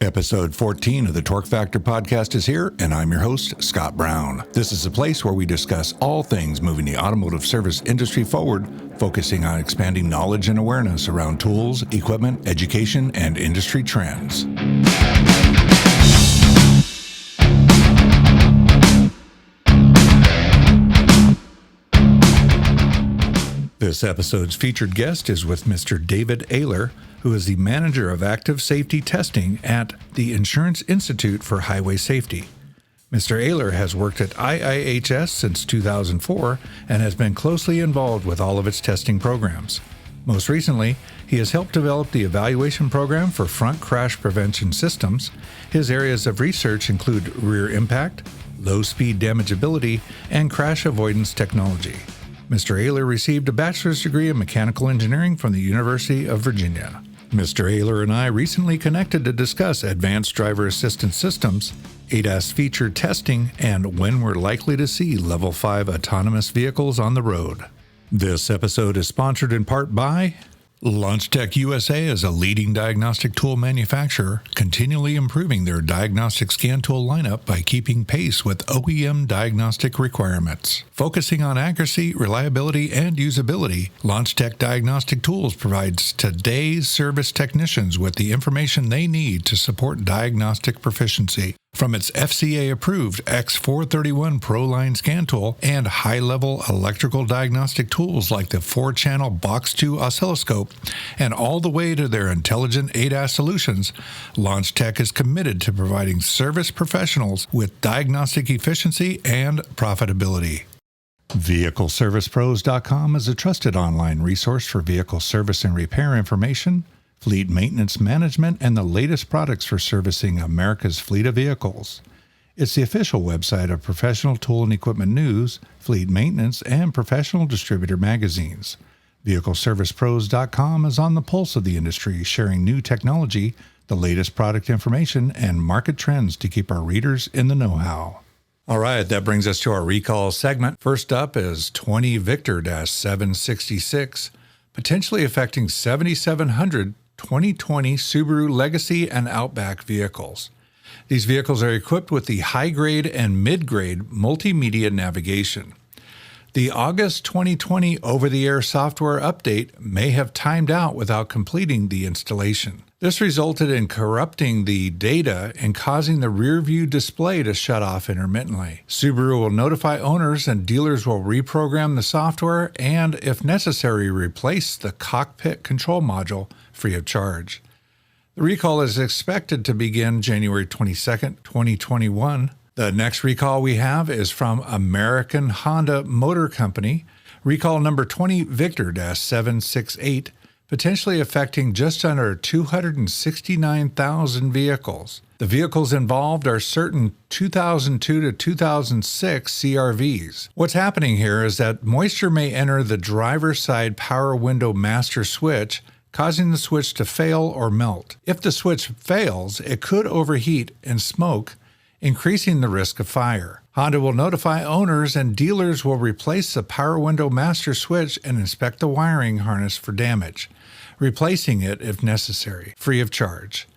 Episode 14 of the Torque Factor podcast is here, and I'm your host, Scott Brown. This is a place where we discuss all things moving the automotive service industry forward, focusing on expanding knowledge and awareness around tools, equipment, education, and industry trends. This episode's featured guest is with Mr. David Aylor, who is the Manager of Active Safety Testing at the Insurance Institute for Highway Safety. Mr. Aylor has worked at IIHS since 2004 and has been closely involved with all of its testing programs. Most recently, he has helped develop the evaluation program for front crash prevention systems. His areas of research include rear impact, low-speed damageability, and crash avoidance technology. Mr. Aylor received a bachelor's degree in mechanical engineering from the University of Virginia. Mr. Aylor and I recently connected to discuss advanced driver assistance systems, ADAS feature testing, and when we're likely to see Level 5 autonomous vehicles on the road. This episode is sponsored in part by LaunchTech USA is a leading diagnostic tool manufacturer, continually improving their diagnostic scan tool lineup by keeping pace with OEM diagnostic requirements. Focusing on accuracy, reliability, and usability, LaunchTech Diagnostic Tools provides today's service technicians with the information they need to support diagnostic proficiency. From its FCA-approved X431 ProLine scan tool and high-level electrical diagnostic tools like the 4-channel Box 2 oscilloscope, and all the way to their intelligent ADAS solutions, LaunchTech is committed to providing service professionals with diagnostic efficiency and profitability. VehicleServicePros.com is a trusted online resource for vehicle service and repair information, fleet maintenance management, and the latest products for servicing America's fleet of vehicles. It's the official website of Professional Tool and Equipment News, Fleet Maintenance, and Professional Distributor magazines. VehicleServicePros.com is on the pulse of the industry, sharing new technology, the latest product information, and market trends to keep our readers in the know-how. All right, that brings us to our recall segment. First up is 20 Victor-766, potentially affecting 7,700 2020 Subaru Legacy and Outback vehicles. These vehicles are equipped with the high-grade and mid-grade multimedia navigation. The August 2020 over-the-air software update may have timed out without completing the installation. This resulted in corrupting the data and causing the rearview display to shut off intermittently. Subaru will notify owners and dealers will reprogram the software and, if necessary, replace the Cockpit Control Module free of charge. The recall is expected to begin January 22, 2021. The next recall we have is from American Honda Motor Company, recall number 20 Victor-768, potentially affecting just under 269,000 vehicles. The vehicles involved are certain 2002 to 2006 CRVs. What's happening here is that moisture may enter the driver's side power window master switch, causing the switch to fail or melt. If the switch fails, it could overheat and smoke, increasing the risk of fire. Honda will notify owners and dealers will replace the power window master switch and inspect the wiring harness for damage, replacing it if necessary, free of charge.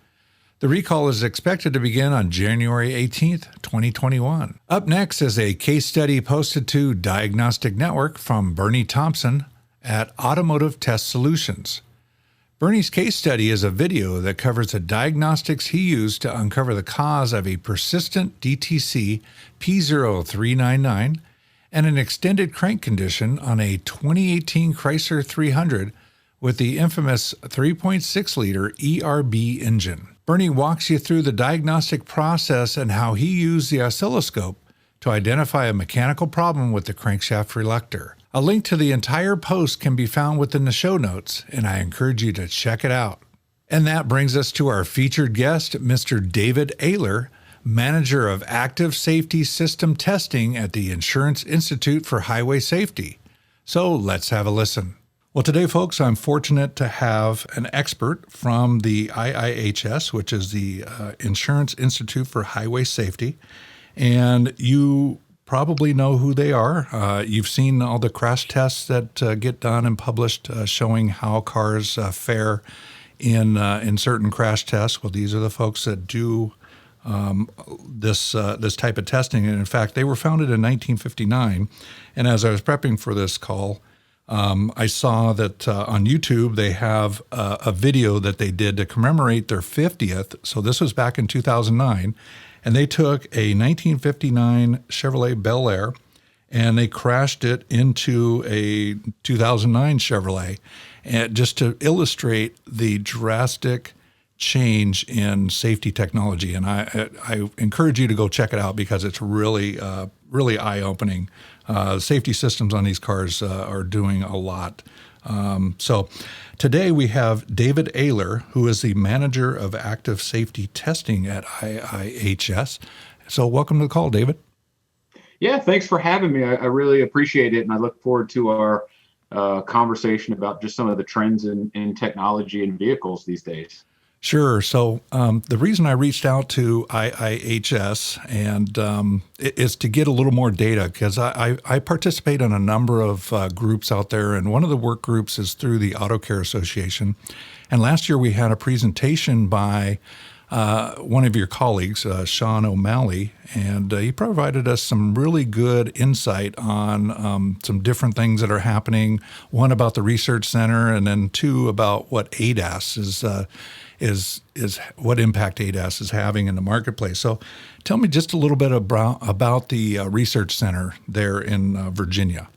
The recall is expected to begin on January 18, 2021. Up next is a case study posted to Diagnostic Network from Bernie Thompson at Automotive Test Solutions. Bernie's case study is a video that covers the diagnostics he used to uncover the cause of a persistent DTC P0399 and an extended crank condition on a 2018 Chrysler 300 with the infamous 3.6-liter ERB engine. Bernie walks you through the diagnostic process and how he used the oscilloscope to identify a mechanical problem with the crankshaft reluctor. A link to the entire post can be found within the show notes, and I encourage you to check it out. And that brings us to our featured guest, Mr. David Aylor, Manager of Active Safety System Testing at the Insurance Institute for Highway Safety. So let's have a listen. Well, today, folks, I'm fortunate to have an expert from the IIHS, which is the Insurance Institute for Highway Safety, and you probably know who they are. You've seen all the crash tests that get done and published showing how cars fare in certain crash tests. Well, these are the folks that do this type of testing. And in fact, they were founded in 1959. And as I was prepping for this call, I saw that on YouTube they have a video that they did to commemorate their 50th. So this was back in 2009. And they took a 1959 Chevrolet Bel Air and they crashed it into a 2009 Chevrolet, and just to illustrate the drastic change in safety technology. And I encourage you to go check it out because it's really eye-opening. Safety systems on these cars are doing a lot. So today we have David Aylor, who is the Manager of Active Safety Testing at IIHS. So welcome to the call, David. Yeah, thanks for having me. I really appreciate it, and I look forward to our conversation about just some of the trends in technology and vehicles these days. Sure. So the reason I reached out to IIHS and is to get a little more data because I participate in a number of groups out there, and one of the work groups is through the Auto Care Association. And last year we had a presentation by one of your colleagues, Sean O'Malley, and he provided us some really good insight on some different things that are happening. One about the research center, and then two about what ADAS is what impact ADAS is having in the marketplace. So, tell me just a little bit about the research center there in Virginia.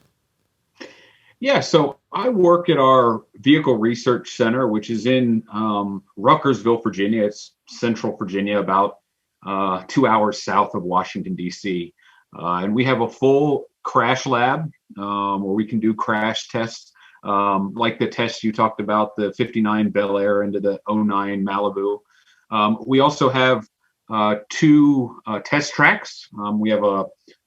Yeah, so I work at our Vehicle Research Center, which is in Ruckersville, Virginia. It's central Virginia, about 2 hours south of Washington, D.C. And we have a full crash lab where we can do crash tests, like the test you talked about, the 59 Bel Air into the '09 Malibu. We also have two test tracks. We have a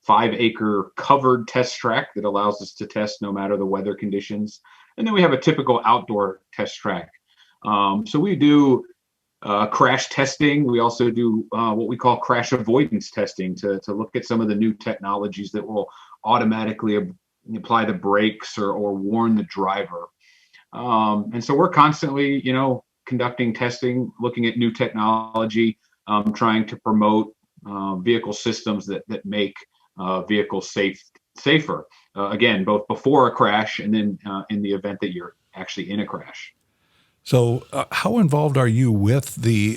5-acre covered test track that allows us to test no matter the weather conditions. And then we have a typical outdoor test track. So we do crash testing. We also do what we call crash avoidance testing to look at some of the new technologies that will automatically apply the brakes or warn the driver. And so we're constantly, conducting testing, looking at new technology, trying to promote vehicle systems that make vehicles safer. Again, both before a crash and then in the event that you're actually in a crash. So, how involved are you with the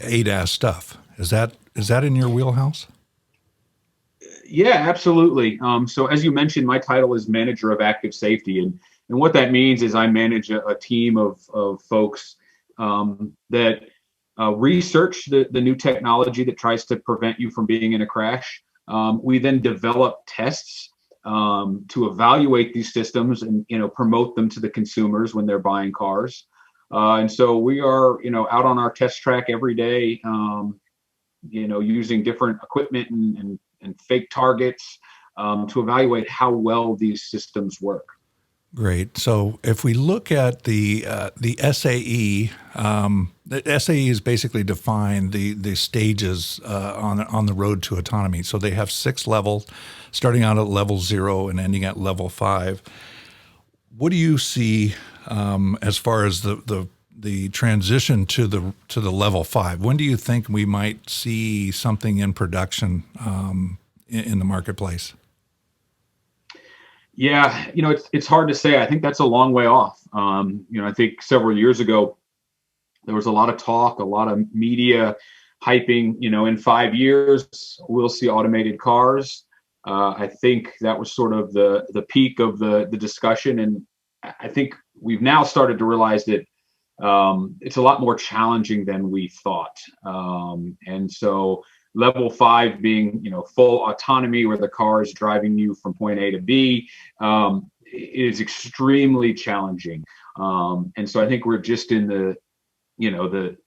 ADAS stuff? Is that in your wheelhouse? Yeah, absolutely. So, as you mentioned, my title is Manager of Active Safety, and what that means is I manage a team of folks that research the new technology that tries to prevent you from being in a crash. We then develop tests to evaluate these systems and promote them to the consumers when they're buying cars. And so we are out on our test track every day, using different equipment and fake targets to evaluate how well these systems work. Great. So if we look at the SAE, the SAE is basically defined the stages on the road to autonomy. So they have 6 levels, starting out at level 0 and ending at level 5. What do you see as far as the transition to the level 5? When do you think we might see something in production in the marketplace? Yeah, it's hard to say. I think that's a long way off. I think several years ago, there was a lot of talk, a lot of media hyping, in 5 years, we'll see automated cars. I think that was sort of the peak of the discussion. And I think we've now started to realize that it's a lot more challenging than we thought. And so level 5 being, full autonomy where the car is driving you from point A to B, is extremely challenging. And so I think we're just in the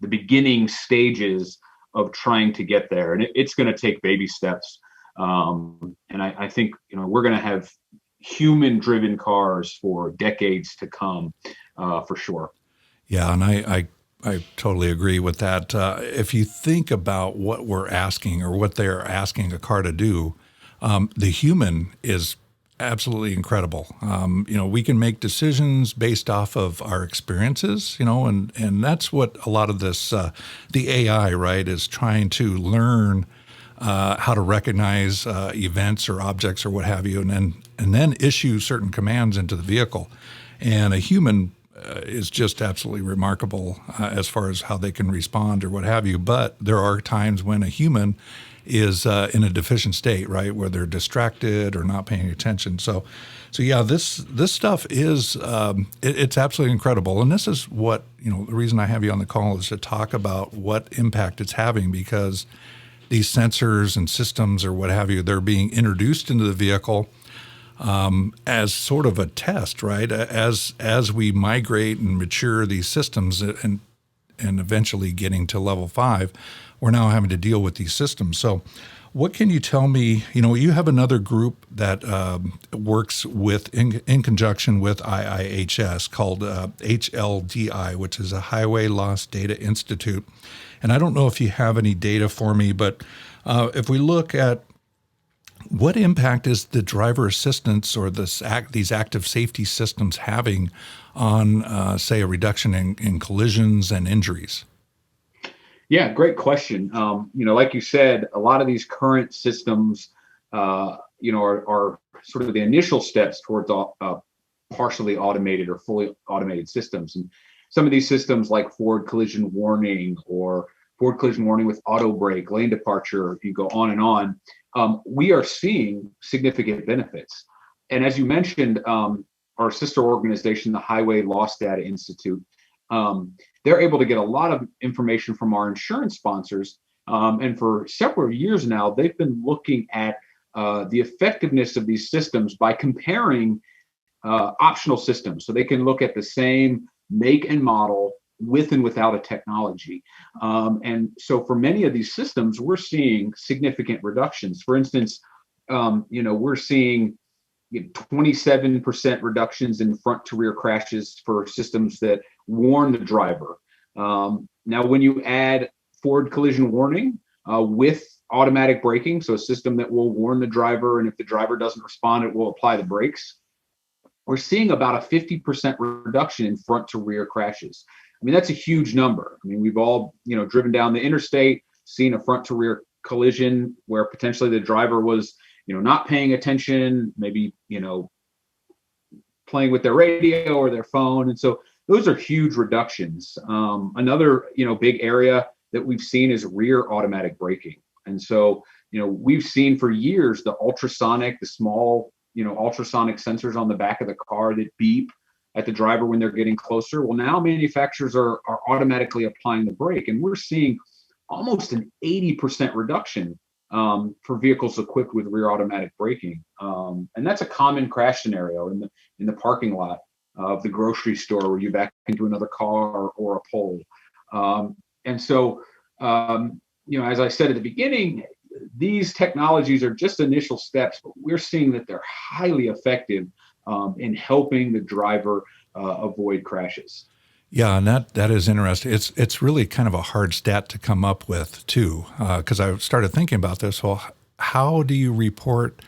beginning stages of trying to get there, and it's going to take baby steps. And I think, we're going to have human-driven cars for decades to come, for sure. Yeah, and I totally agree with that. If you think about what we're asking or what they're asking a car to do, the human is absolutely incredible. We can make decisions based off of our experiences, and that's what a lot of this, the AI, right, is trying to learn how to recognize events or objects or what have you, and then issue certain commands into the vehicle. And a human is just absolutely remarkable as far as how they can respond or what have you. But there are times when a human is in a deficient state, right, where they're distracted or not paying attention. So yeah, this stuff is it's absolutely incredible. And this is what the reason I have you on the call is to talk about what impact it's having, because these sensors and systems or what have you, they're being introduced into the vehicle as sort of a test, right? As we migrate and mature these systems and eventually getting to level 5, we're now having to deal with these systems. So what can you tell me? You have another group that works with in conjunction with IIHS called HLDI, which is a Highway Loss Data Institute. And I don't know if you have any data for me, but if we look at what impact is the driver assistance or these active safety systems having on, say, a reduction in collisions and injuries? Yeah, great question. Like you said, a lot of these current systems, are sort of the initial steps towards partially automated or fully automated systems. And some of these systems like forward collision warning or forward collision warning with auto brake, lane departure, if you go on and on, we are seeing significant benefits. And as you mentioned, our sister organization, the Highway Loss Data Institute, they're able to get a lot of information from our insurance sponsors. And for several years now, they've been looking at the effectiveness of these systems by comparing optional systems. So they can look at the same make and model with and without a technology. And so for many of these systems, we're seeing significant reductions. For instance, we're seeing 27% reductions in front to rear crashes for systems that warn the driver. Now, when you add forward collision warning with automatic braking, so a system that will warn the driver, and if the driver doesn't respond, it will apply the brakes, we're seeing about a 50% reduction in front to rear crashes. I mean, that's a huge number. I mean, we've all, driven down the interstate, seen a front to rear collision where potentially the driver was, not paying attention, maybe, playing with their radio or their phone. And so those are huge reductions. Another, big area that we've seen is rear automatic braking. And so, we've seen for years the small, ultrasonic sensors on the back of the car that beep at the driver when they're getting closer. Well, now manufacturers are automatically applying the brake, and we're seeing almost an 80% reduction for vehicles equipped with rear automatic braking. And that's a common crash scenario in the parking lot of the grocery store where you back into another car or a pole. And so, as I said at the beginning, these technologies are just initial steps, but we're seeing that they're highly effective in helping the driver avoid crashes. Yeah, and that is interesting. It's really kind of a hard stat to come up with too, because I started thinking about this. Well, how do you report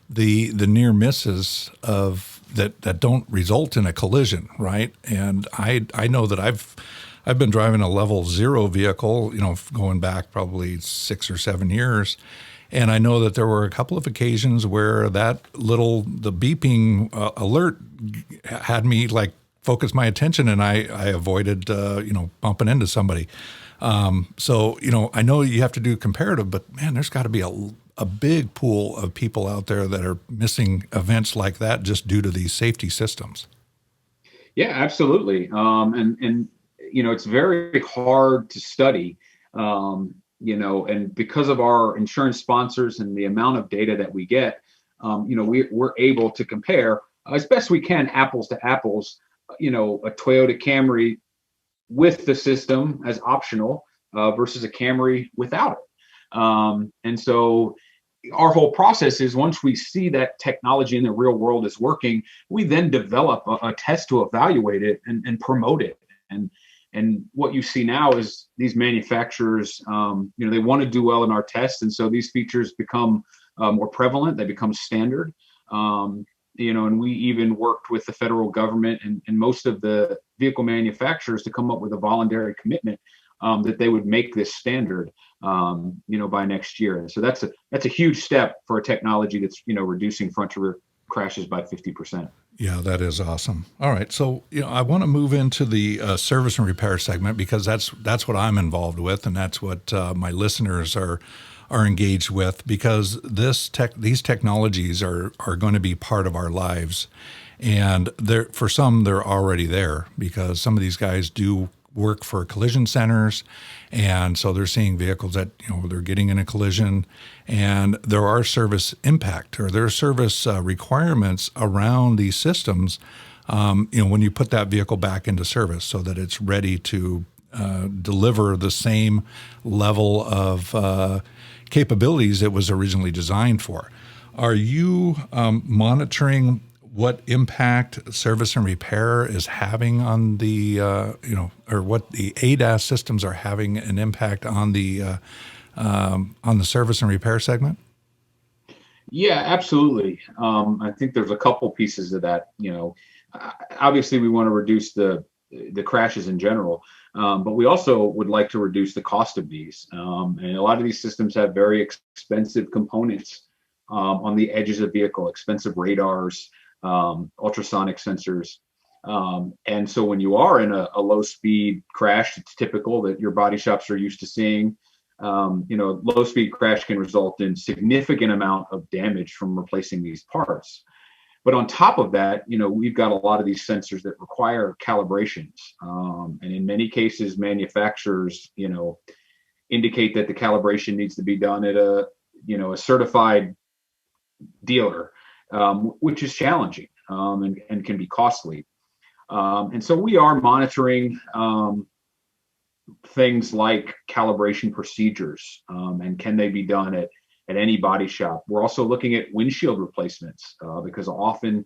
the near misses of that don't result in a collision, right? And I know that I've been driving a level 0 vehicle, going back probably 6 or 7 years. And I know that there were a couple of occasions where the beeping alert had me like focus my attention, and I avoided, bumping into somebody. So, I know you have to do comparative, but man, there's got to be a big pool of people out there that are missing events like that just due to these safety systems. Yeah, absolutely. And it's very hard to study. And because of our insurance sponsors and the amount of data that we get, we're able to compare as best we can, apples to apples, a Toyota Camry with the system as optional versus a Camry without it. And so our whole process is once we see that technology in the real world is working, we then develop a test to evaluate it and promote it. And what you see now is these manufacturers, they want to do well in our tests. And so these features become more prevalent. They become standard. and we even worked with the federal government and most of the vehicle manufacturers to come up with a voluntary commitment that they would make this standard, by next year. And so that's a huge step for a technology that's, reducing front to rear crashes by 50%. Yeah, that is awesome. All right, so I want to move into the service and repair segment because that's what I'm involved with, and that's what my listeners are engaged with, because these technologies are going to be part of our lives, and for some they're already there because some of these guys do work for collision centers, and so they're seeing vehicles that they're getting in a collision, and there are service impact or there are service requirements around these systems. When you put that vehicle back into service so that it's ready to deliver the same level of capabilities it was originally designed for. Are you monitoring what impact service and repair is having on the, or what the ADAS systems are having an impact on the service and repair segment? Yeah, absolutely. I think there's a couple pieces of that. Obviously we want to reduce the crashes in general, but we also would like to reduce the cost of these. And a lot of these systems have very expensive components on the edges of the vehicle, expensive radars, ultrasonic sensors. And so when you are in a low speed crash, it's typical that your body shops are used to seeing. Low speed crash can result in significant amount of damage from replacing these parts. But on top of that, we've got a lot of these sensors that require calibrations. And in many cases, manufacturers, indicate that the calibration needs to be done at a certified dealer, which is challenging and can be costly. And so we are monitoring things like calibration procedures, and can they be done at any body shop. We're also looking at windshield replacements because often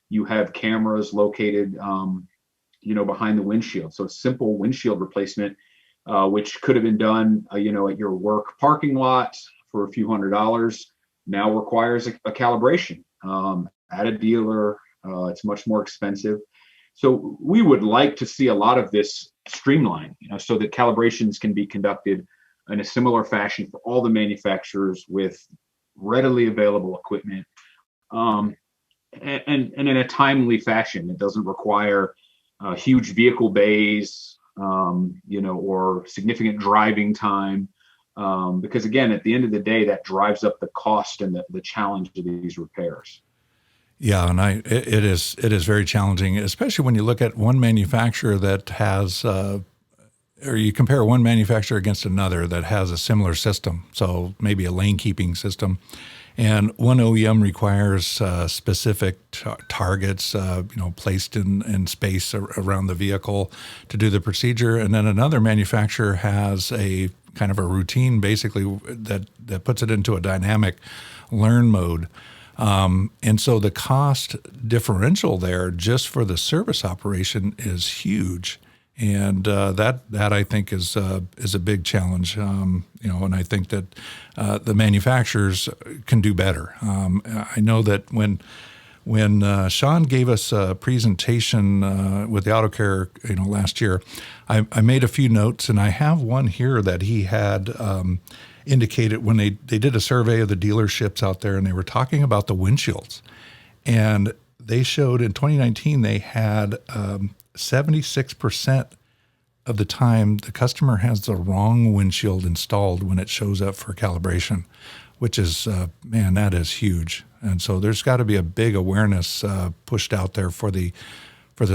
you have cameras located, behind the windshield. So simple windshield replacement, which could have been done, at your work parking lot for a few $100s, now requires a calibration at a dealer. It's much more expensive. So we would like to see a lot of this streamlined, so that calibrations can be conducted in a similar fashion for all the manufacturers with readily available equipment, and in a timely fashion. It doesn't require huge vehicle bays, or significant driving time, because again, at the end of the day, that drives up the cost and the challenge of these repairs. Yeah, and it is very challenging, especially when you look at one manufacturer that has, or you compare one manufacturer against another that has a similar system. So maybe a lane keeping system, and one OEM requires specific targets, placed in space around the vehicle to do the procedure, and then another manufacturer has a kind of a routine, basically that puts it into a dynamic learn mode. And so the cost differential there just for the service operation is huge. And that I think is a big challenge, and I think that the manufacturers can do better. I know that when Sean gave us a presentation with the AutoCare, last year, I made a few notes, and I have one here that he had indicated when they did a survey of the dealerships out there, and they were talking about the windshields, and they showed in 2019 they had 76% of the time the customer has the wrong windshield installed when it shows up for calibration, which is, that is huge. And so there's got to be a big awareness pushed out there for the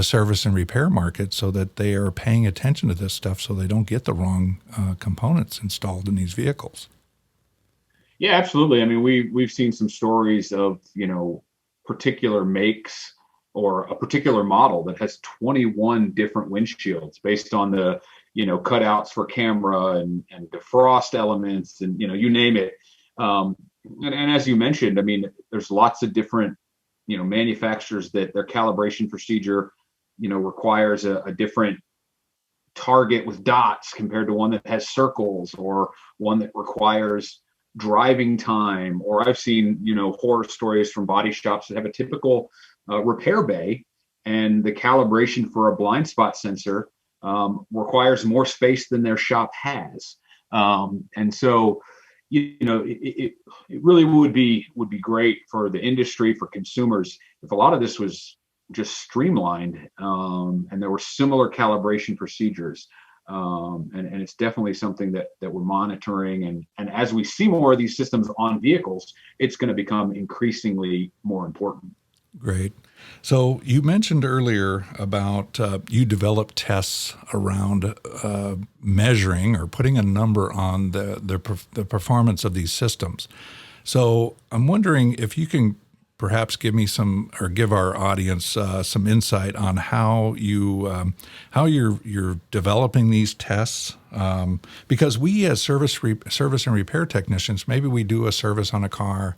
service and repair market so that they are paying attention to this stuff so they don't get the wrong components installed in these vehicles. Yeah, absolutely. I mean, we've seen some stories of, particular makes or a particular model that has 21 different windshields based on the, cutouts for camera and defrost elements and, you name it. And as you mentioned, I mean, there's lots of different, manufacturers that their calibration procedure, requires a different target with dots compared to one that has circles, or one that requires driving time, or I've seen, horror stories from body shops that have a typical repair bay, and the calibration for a blind spot sensor requires more space than their shop has. And so, it really would be great for the industry, for consumers, if a lot of this was just streamlined, and there were similar calibration procedures. And it's definitely something that we're monitoring. And as we see more of these systems on vehicles, it's going to become increasingly more important. Great. So you mentioned earlier about you developed tests around measuring or putting a number on the performance of these systems. So I'm wondering if you can perhaps give me some, or give our audience some insight on how you're developing these tests. Because we as service and repair technicians, maybe we do a service on a car.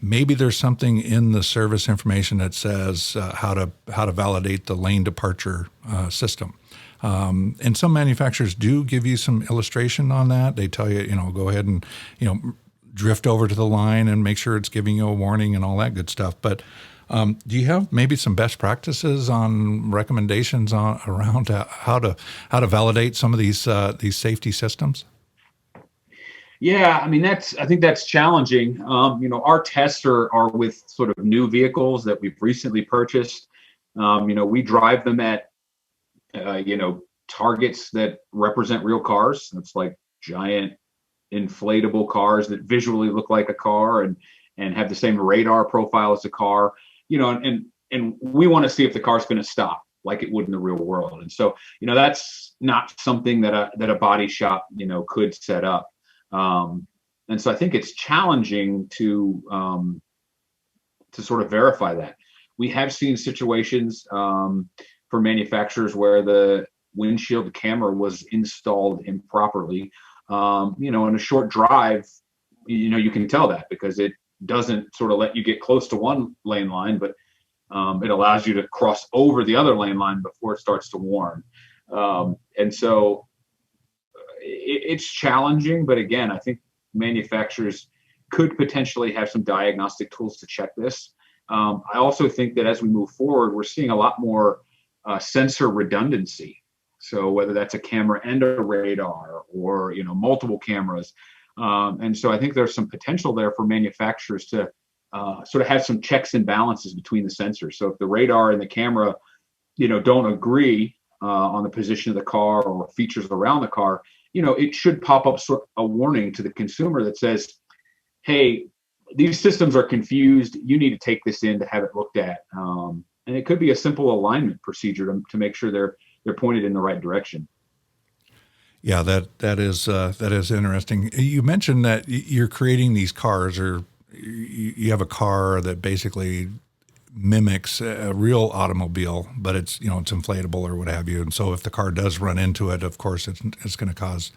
Maybe there's something in the service information that says how to validate the lane departure system. And some manufacturers do give you some illustration on that. They tell you, go ahead and, drift over to the line and make sure it's giving you a warning and all that good stuff. But do you have maybe some best practices on recommendations around how to validate some of these safety systems? Yeah, I mean, I think that's challenging. Our tests are with sort of new vehicles that we've recently purchased. We drive them at, targets that represent real cars. It's like giant inflatable cars that visually look like a car and have the same radar profile as a car, and we want to see if the car's going to stop like it would in the real world. And so, that's not something that a body shop, could set up. And so I think it's challenging to sort of verify that. We have seen situations for manufacturers where the windshield camera was installed improperly. In a short drive, you can tell that because it doesn't sort of let you get close to one lane line, but it allows you to cross over the other lane line before it starts to warn. And so it's challenging, but again, I think manufacturers could potentially have some diagnostic tools to check this. I also think that as we move forward, we're seeing a lot more sensor redundancy. So whether that's a camera and a radar, or multiple cameras, and so I think there's some potential there for manufacturers to sort of have some checks and balances between the sensors. So if the radar and the camera, don't agree on the position of the car or features around the car, it should pop up sort of a warning to the consumer that says, "Hey, these systems are confused. You need to take this in to have it looked at." And it could be a simple alignment procedure to make sure they're pointed in the right direction. Yeah, that is interesting. You mentioned that you're creating these cars, or you have a car that basically mimics a real automobile, but it's it's inflatable or what have you. And so if the car does run into it, of course it's going to cause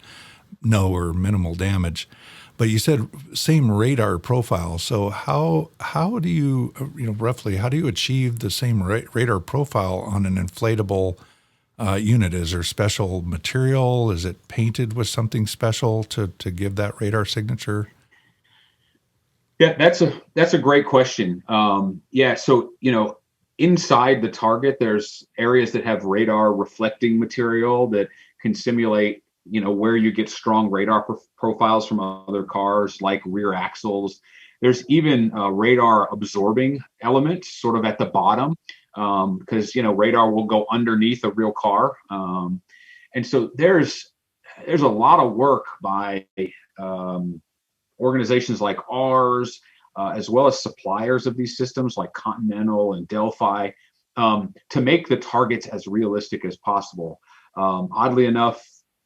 no or minimal damage. But you said same radar profile. So how do you roughly how do you achieve the same radar profile on an inflatable unit? Is there special material? Is it painted with something special to give that radar signature? Yeah, that's a great question. So inside the target, there's areas that have radar reflecting material that can simulate where you get strong radar profiles from other cars, like rear axles. There's even radar absorbing elements sort of at the bottom, because radar will go underneath a real car, and so there's a lot of work by organizations like ours, as well as suppliers of these systems like Continental and Delphi, to make the targets as realistic as possible. Oddly enough,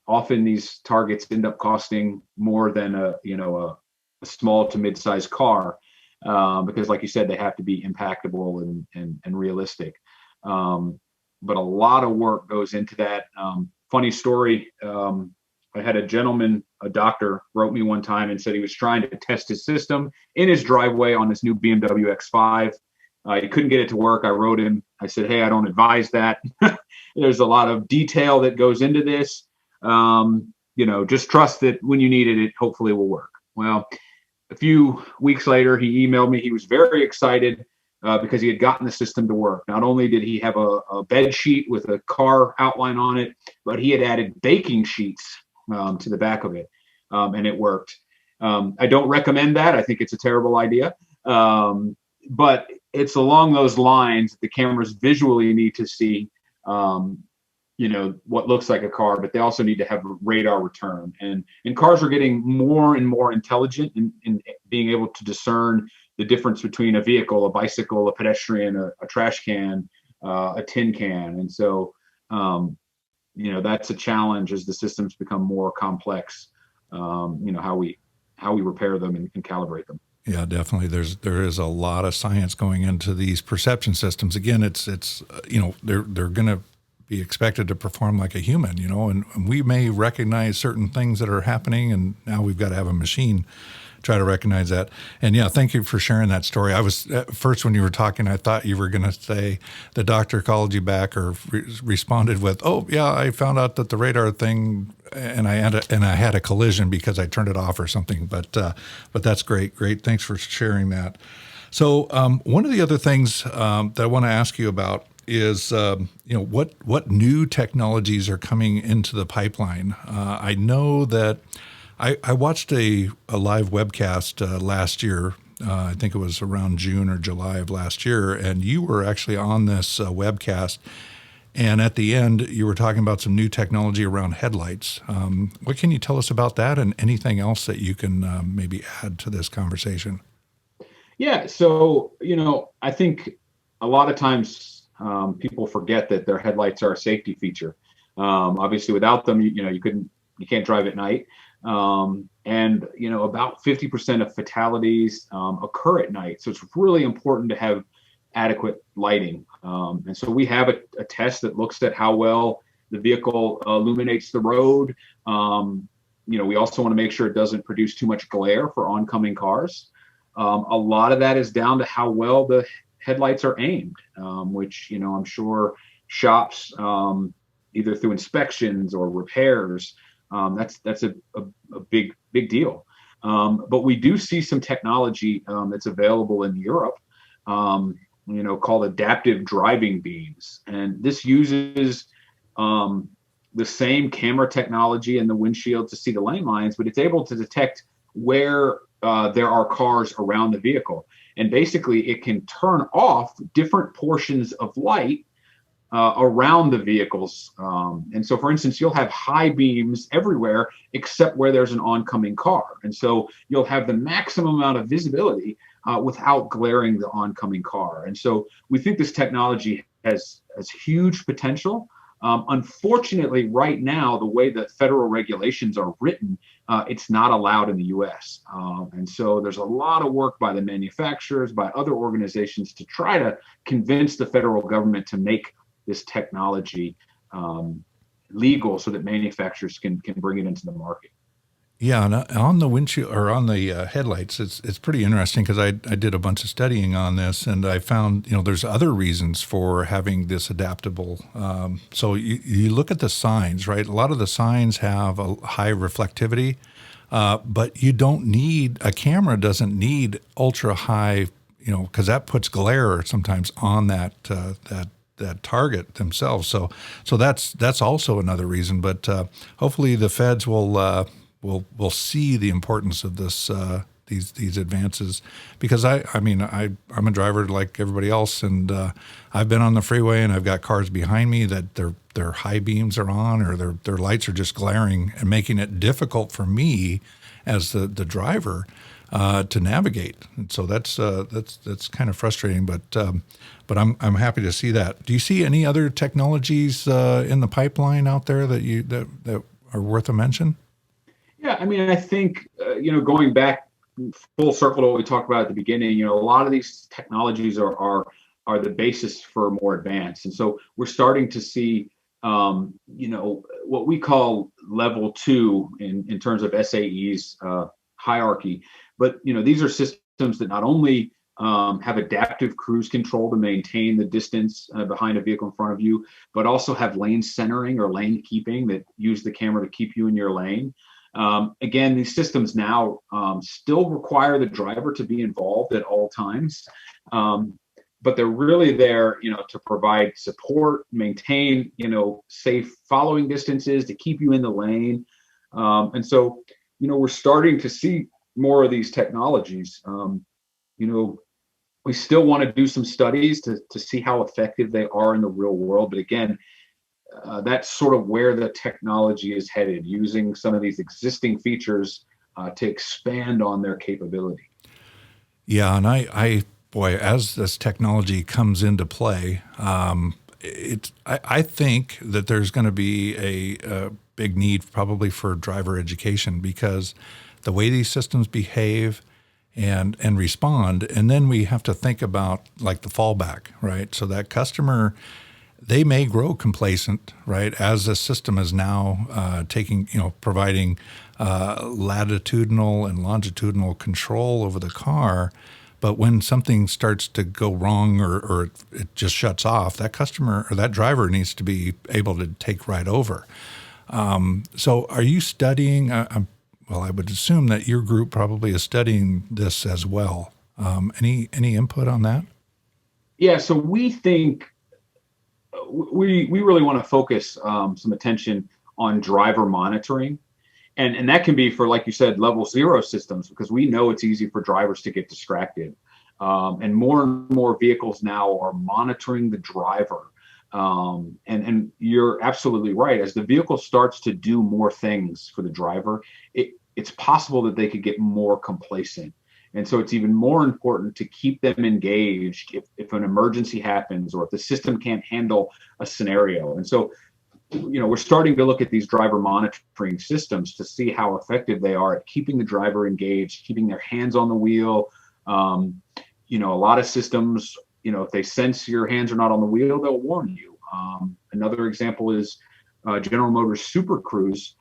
often these targets end up costing more than a small to mid-sized car, because, like you said, they have to be impactable and realistic. But a lot of work goes into that. Funny story. I had a gentleman, a doctor, wrote me one time and said he was trying to test his system in his driveway on his new BMW X5. He couldn't get it to work. I wrote him. I said, "Hey, I don't advise that. There's a lot of detail that goes into this. Just trust that when you need it, it hopefully will work." Well, a few weeks later, he emailed me. He was very excited because he had gotten the system to work. Not only did he have a bed sheet with a car outline on it, but he had added baking sheets to the back of it, and it worked. I don't recommend that. I think it's a terrible idea. But it's along those lines. The cameras visually need to see, what looks like a car, but they also need to have radar return. And cars are getting more and more intelligent in being able to discern the difference between a vehicle, a bicycle, a pedestrian, a trash can, a tin can. And so, that's a challenge as the systems become more complex, how we repair them and calibrate them. Yeah, definitely. There is a lot of science going into these perception systems. Again, it's they're going to be expected to perform like a human, and we may recognize certain things that are happening, and now we've got to have a machine try to recognize that. And yeah, thank you for sharing that story. I was at first, when you were talking, I thought you were going to say the doctor called you back or responded with, "Oh yeah, I found out that the radar thing, and I had a collision because I turned it off or something." But that's great. Thanks for sharing that. So one of the other things that I want to ask you about is what new technologies are coming into the pipeline. I know that I watched a live webcast last year. I think it was around June or July of last year, and you were actually on this webcast. And at the end, you were talking about some new technology around headlights. What can you tell us about that, and anything else that you can maybe add to this conversation? Yeah, so I think a lot of times people forget that their headlights are a safety feature. Obviously, without them, you can't drive at night. And about 50% of fatalities occur at night. So it's really important to have adequate lighting. And so we have a test that looks at how well the vehicle illuminates the road. We also want to make sure it doesn't produce too much glare for oncoming cars. A lot of that is down to how well the headlights are aimed, which, I'm sure shops, either through inspections or repairs, that's a big deal. But we do see some technology that's available in Europe, called adaptive driving beams. And this uses the same camera technology in the windshield to see the lane lines, but it's able to detect where there are cars around the vehicle. And basically, it can turn off different portions of light around the vehicles. And so, for instance, you'll have high beams everywhere except where there's an oncoming car. And so you'll have the maximum amount of visibility without glaring the oncoming car. And so we think this technology has huge potential. Unfortunately, right now, the way that federal regulations are written, it's not allowed in the U.S. And so there's a lot of work by the manufacturers, by other organizations to try to convince the federal government to make this technology legal so that manufacturers can bring it into the market. Yeah, and on the windshield or on the headlights, it's pretty interesting because I did a bunch of studying on this, and I found there's other reasons for having this adaptable. So you look at the signs, right? A lot of the signs have a high reflectivity, but you don't need a camera doesn't need ultra high, because that puts glare sometimes on that target themselves. So that's also another reason. But hopefully the feds will see the importance of this these advances, because I'm a driver like everybody else, and I've been on the freeway and I've got cars behind me that their high beams are on, or their lights are just glaring and making it difficult for me as the driver to navigate. And so that's kind of frustrating, but I'm happy to see that. Do you see any other technologies in the pipeline out there that are worth a mention? Yeah, I think, going back full circle to what we talked about at the beginning, a lot of these technologies are the basis for more advance. And so we're starting to see, what we call level 2 in terms of SAE's hierarchy. But, these are systems that not only have adaptive cruise control to maintain the distance behind a vehicle in front of you, but also have lane centering or lane keeping that use the camera to keep you in your lane. Again, these systems now still require the driver to be involved at all times, but they're really there, to provide support, maintain, safe following distances, to keep you in the lane. And so, we're starting to see more of these technologies. We still want to do some studies to see how effective they are in the real world. But again, that's sort of where the technology is headed, using some of these existing features to expand on their capability. Yeah, and boy, as this technology comes into play, I think that there's going to be a big need probably for driver education, because the way these systems behave and respond, and then we have to think about like the fallback, right? So that customer, they may grow complacent, right, as the system is now providing latitudinal and longitudinal control over the car. But when something starts to go wrong or it just shuts off, that customer or that driver needs to be able to take right over. So are you studying, well, I would assume that your group probably is studying this as well. Any input on that? Yeah, so we think we really want to focus some attention on driver monitoring. And that can be for, like you said, level 0 systems, because we know it's easy for drivers to get distracted. And more vehicles now are monitoring the driver. And you're absolutely right. As the vehicle starts to do more things for the driver, it's possible that they could get more complacent. And so it's even more important to keep them engaged if an emergency happens or if the system can't handle a scenario. And so, we're starting to look at these driver monitoring systems to see how effective they are at keeping the driver engaged, keeping their hands on the wheel. A lot of systems, if they sense your hands are not on the wheel, they'll warn you. Another example is General Motors Super Cruise,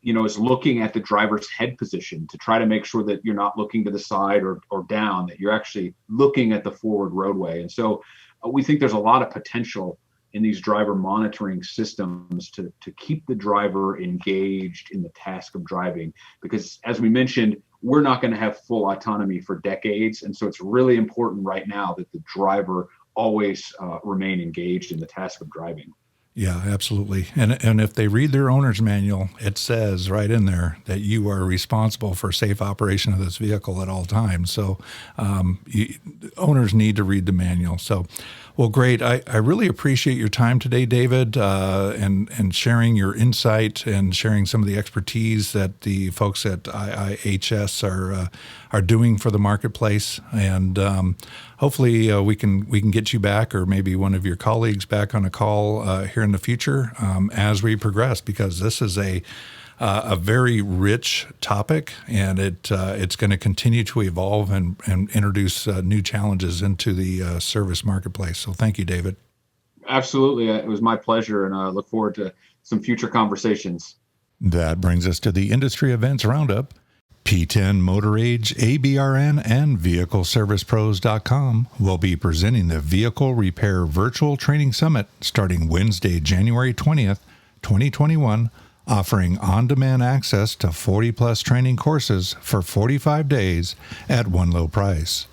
is looking at the driver's head position to try to make sure that you're not looking to the side or down, that you're actually looking at the forward roadway. And so we think there's a lot of potential in these driver monitoring systems to keep the driver engaged in the task of driving, because as we mentioned, we're not going to have full autonomy for decades. And so it's really important right now that the driver always remain engaged in the task of driving. Yeah, absolutely. And if they read their owner's manual, it says right in there that you are responsible for safe operation of this vehicle at all times. So owners need to read the manual. So, well, great. I really appreciate your time today, David, and sharing your insight and sharing some of the expertise that the folks at IIHS are doing for the marketplace. And hopefully we can get you back, or maybe one of your colleagues back on a call here in the future as we progress, because this is a very rich topic, and it's going to continue to evolve and introduce new challenges into the service marketplace. So thank you, David. Absolutely. It was my pleasure, and I look forward to some future conversations. That brings us to the Industry Events Roundup. P10 Motor Age, ABRN, and VehicleServicePros.com will be presenting the Vehicle Repair Virtual Training Summit starting Wednesday, January 20th, 2021, offering on-demand access to 40-plus training courses for 45 days at one low price.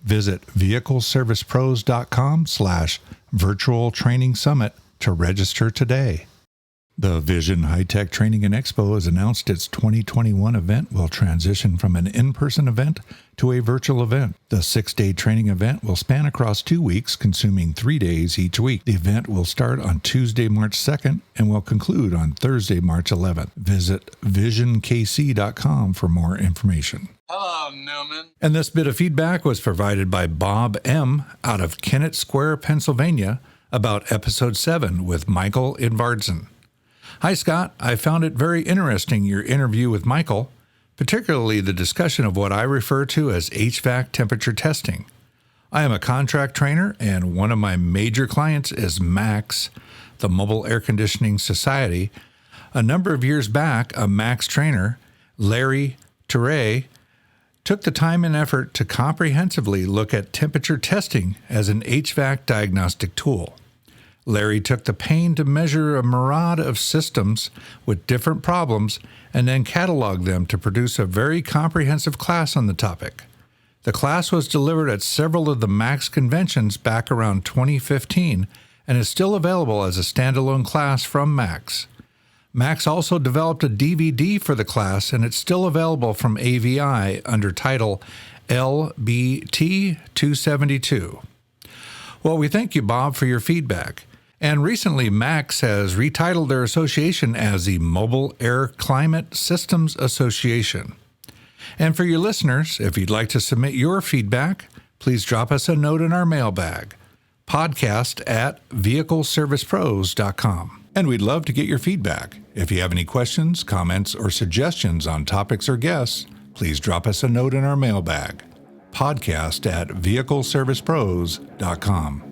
Visit VehicleServicePros.com/Virtual Training Summit to register today. The Vision High Tech Training and Expo has announced its 2021 event will transition from an in-person event to a virtual event. The 6-day training event will span across 2 weeks, consuming 3 days each week. The event will start on Tuesday, March 2nd, and will conclude on Thursday, March 11th. Visit visionkc.com for more information. Hello, Newman. And this bit of feedback was provided by Bob M. out of Kennett Square, Pennsylvania, about Episode 7 with Michael Edvardsen. Hi, Scott. I found it very interesting, your interview with Michael, particularly the discussion of what I refer to as HVAC temperature testing. I am a contract trainer, and one of my major clients is MAX, the Mobile Air Conditioning Society. A number of years back, a MAX trainer, Larry Touray, took the time and effort to comprehensively look at temperature testing as an HVAC diagnostic tool. Larry took the pain to measure a myriad of systems with different problems and then cataloged them to produce a very comprehensive class on the topic. The class was delivered at several of the MAX conventions back around 2015 and is still available as a standalone class from MAX. MAX also developed a DVD for the class, and it's still available from AVI under title LBT272. Well, we thank you, Bob, for your feedback. And recently, MAX has retitled their association as the Mobile Air Climate Systems Association. And for your listeners, if you'd like to submit your feedback, please drop us a note in our mailbag, podcast@vehicleservicepros.com. And we'd love to get your feedback. If you have any questions, comments, or suggestions on topics or guests, please drop us a note in our mailbag, podcast@vehicleservicepros.com.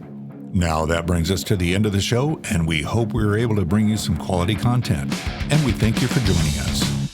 Now that brings us to the end of the show, and we hope we were able to bring you some quality content. And we thank you for joining us.